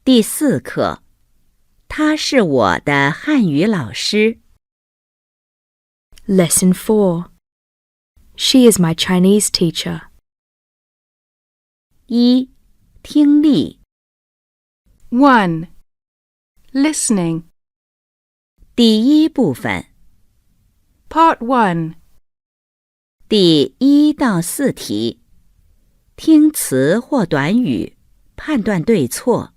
第4课，他是我的汉语老师。Lesson 4. She is my Chinese teacher. 1. 听力 1. Listening. 第1部分 Part 1. 第1到4题，听词或短语，判断对错。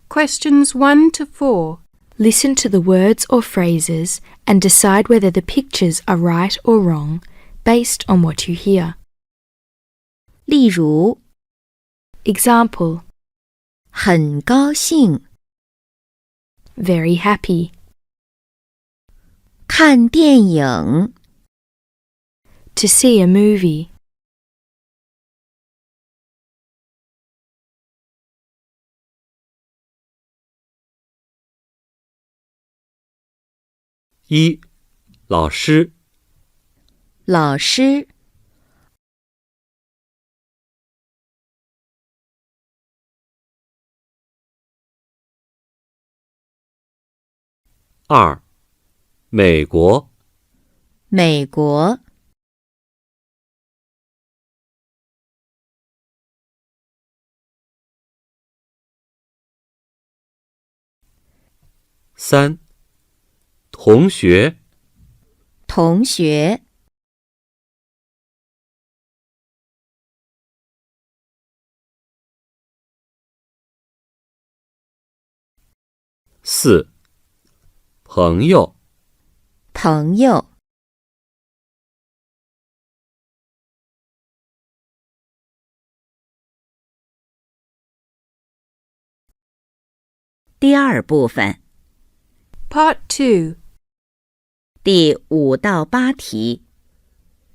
Questions 1 to 4. Listen to the words or phrases and decide whether the pictures are right or wrong based on what you hear. 例如， Example: 很高兴 very happy, 看电影 to see a movie, 1. 老师老师 2. 美国美国 3. 同学同学 4. 朋友朋友第2部分 Part 2. 第5到8题，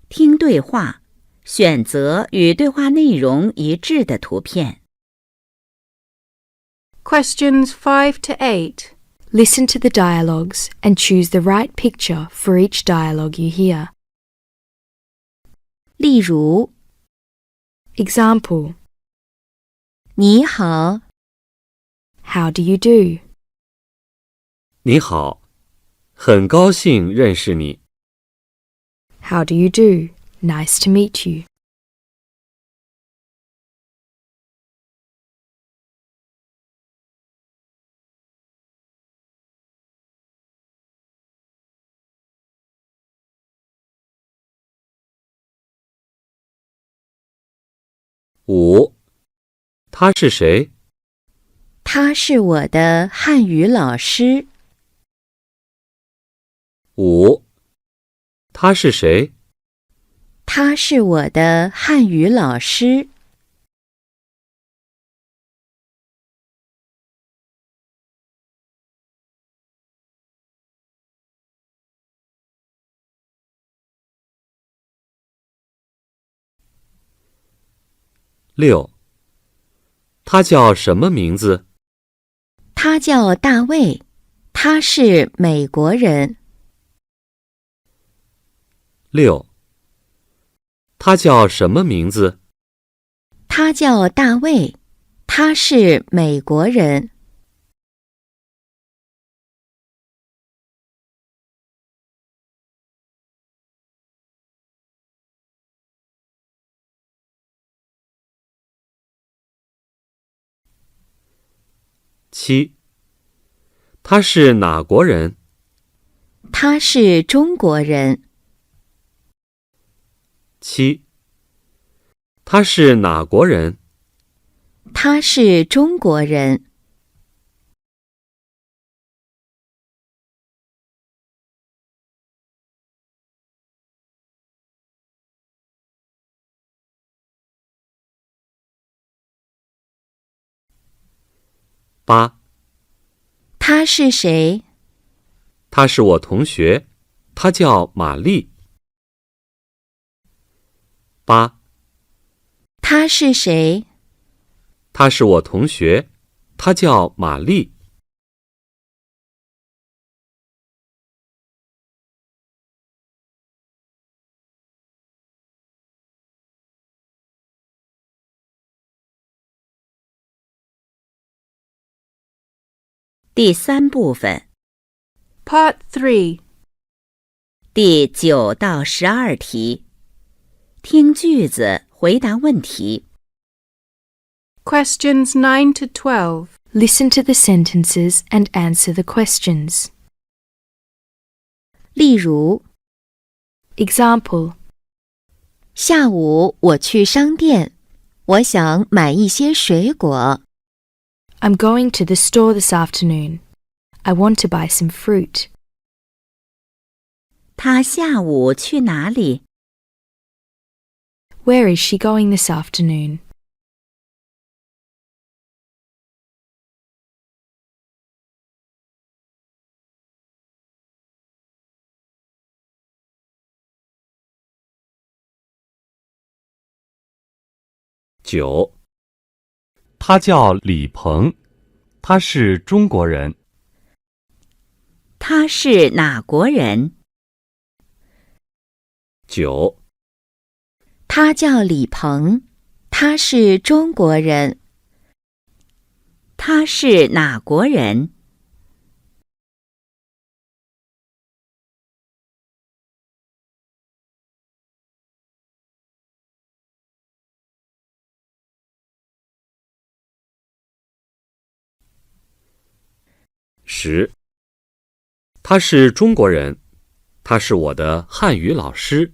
听对话，选择与对话内容一致的图片。Questions 5 to 8. listen to the dialogues and choose the right picture for each dialogue you hear. 例如， Example: 你好， How do you do? 你好，很高兴认识你。 How do you do? Nice to meet you. 5. 他是谁？他是我的汉语老师。 5. 他是谁？他是我的汉语老师。6. 他叫什么名字？他叫大卫，他是美国人。6. 他叫什么名字？他叫大卫，他是美国人。7. 他是哪国人？他是中国人。7. 他是哪国人？他是中国人。8. 他是谁？他是我同学，他叫玛丽。8. 他是谁？他是我同学，他叫玛丽。第3部分 Part 3. 第9到12题，听句子回答问题。 Questions 9 to 12. Listen to the sentences and answer the questions. 例如， Example: 下午我去商店，我想买一些水果。 I'm going to the store this afternoon. I want to buy some fruit. 她下午去哪里？ Where is she going this afternoon? 9，他叫李鹏，他是中国人。他是哪国人？ 9，他叫李鹏，他是中国人。他是哪国人？ 10，他是中国人，他是我的汉语老师。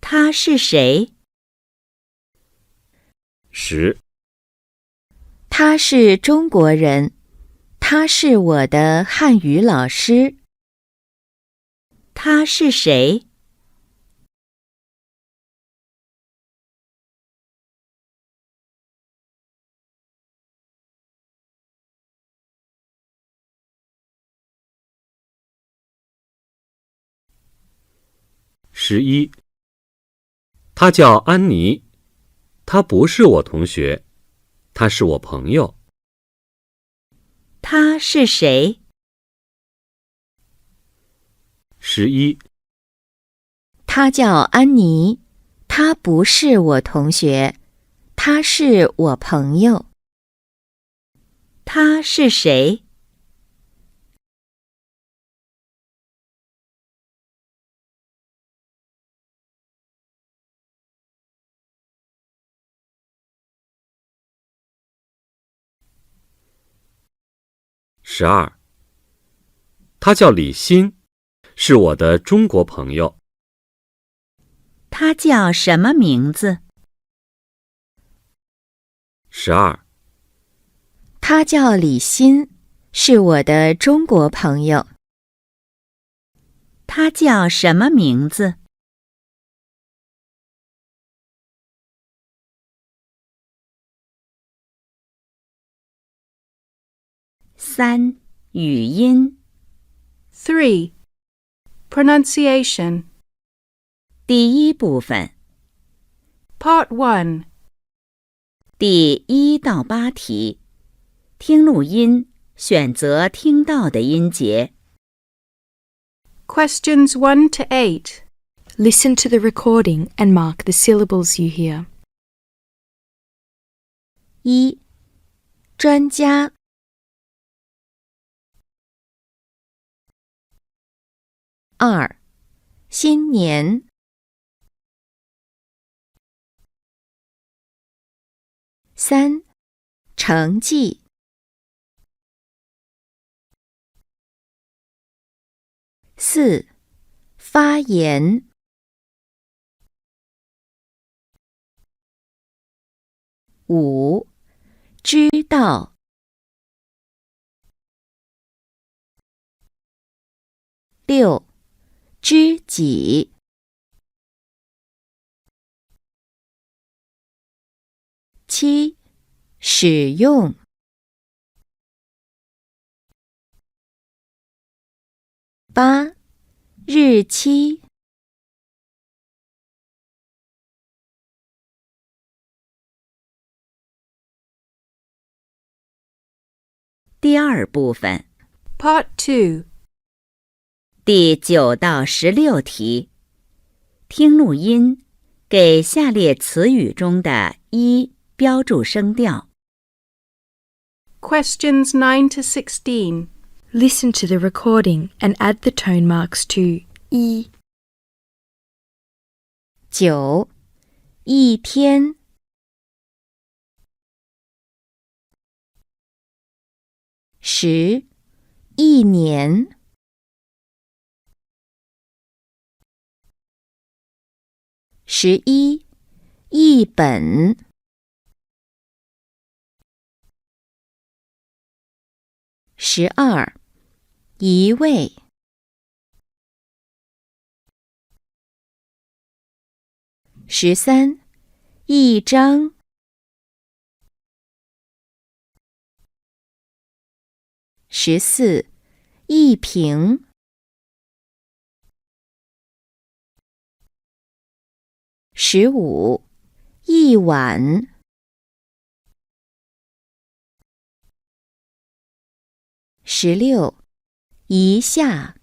他是谁？ 10，他是中国人，他是我的汉语老师。他是谁？ 11，他叫安妮，他不是我同学，他是我朋友。他是谁？ 11，他叫安妮，他不是我同学，他是我朋友。他是谁？ 12，他叫李欣，是我的中国朋友。他叫什么名字？ 12，他叫李欣，是我的中国朋友。他叫什么名字？ 3. 语音 3. Pronunciation. 第1部分 Part 1. 第1到8题，听录音，选择听到的音节。 Questions 1 to 8. Listen to the recording and mark the syllables you hear. 1. 专家 2. 新年 3. 成绩 4. 发言 5. 知道 6. 知己 7. 使用 8. 日期第2部分 Part 2. 第9到16题，听录音，给下列词语中的1标注声调。Questions 9 to 16. Listen to the recording and add the tone marks to 一、9. 一天。10. 一年。11. 一本。12. 一位。13. 一张。14. 一瓶。15. 一碗。16. 一下。